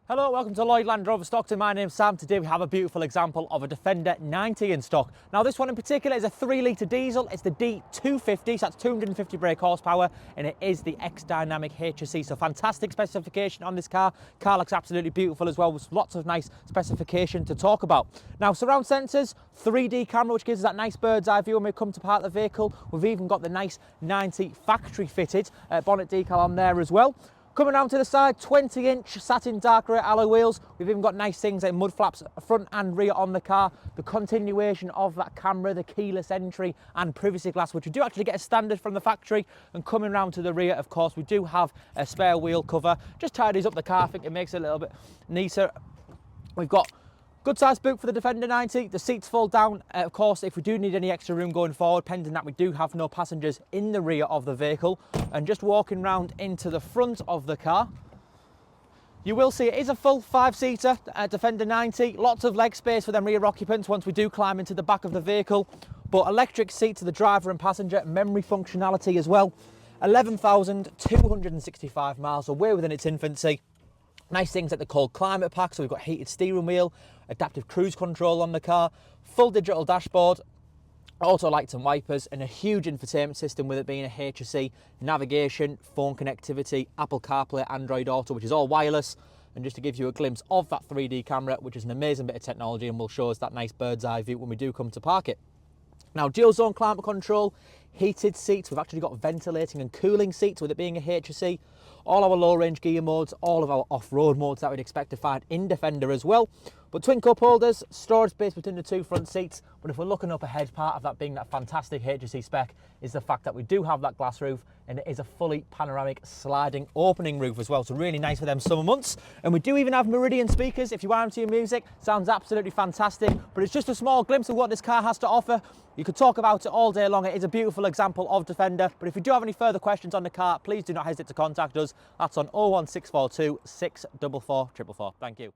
Hello, welcome to Lloyd Land Rover Stockton. My name's Sam. Today we have a beautiful example of a Defender 90 in stock. Now this one in particular is a 3-litre diesel. It's the D250, so that's 250 brake horsepower, and it is the X-Dynamic HSE. So fantastic specification on this car. Car looks absolutely beautiful as well, with lots of nice specification to talk about. Now surround sensors, 3D camera, which gives us that nice bird's eye view when we come to park the vehicle. We've even got the nice 90 factory fitted bonnet decal on there as well. Coming around to the side, 20-inch satin dark grey alloy wheels. We've even got nice things like mud flaps front and rear on the car. The continuation of that camera, the keyless entry and privacy glass, which we do actually get a standard from the factory. And coming round to the rear, of course, we do have a spare wheel cover. Just tidies up the car. I think it makes it a little bit neater. We've got good size boot for the Defender 90. The seats fold down, of course, if we do need any extra room going forward, pending that we do have no passengers in the rear of the vehicle. And just walking round into the front of the car, you will see it is a full 5-seater Defender 90. Lots of leg space for them rear occupants once we do climb into the back of the vehicle. But electric seat to the driver and passenger, memory functionality as well. 11,265 miles, so way within its infancy. Nice things like the cold climate pack, so we've got heated steering wheel, adaptive cruise control on the car, full digital dashboard, auto lights and wipers, and a huge infotainment system with it being a HSE, navigation, phone connectivity, Apple CarPlay, Android Auto, which is all wireless. And just to give you a glimpse of that 3D camera, which is an amazing bit of technology and will show us that nice bird's eye view when we do come to park it. Now, dual zone climate control, heated seats. We've actually got ventilating and cooling seats with it being a HSE. All our low range gear modes, all of our off-road modes that we'd expect to find in Defender as well. But twin cup holders, storage space between the two front seats. But if we're looking up ahead, part of that being that fantastic HSE spec is the fact that we do have that glass roof, and it is a fully panoramic sliding opening roof as well. So really nice for them summer months. And we do even have Meridian speakers if you are into your music. Sounds absolutely fantastic, but it's just a small glimpse of what this car has to offer. You could talk about it all day long. It is a beautiful example of Defender. But if you do have any further questions on the car, please do not hesitate to contact us. That's on 01642 644 444. Thank you.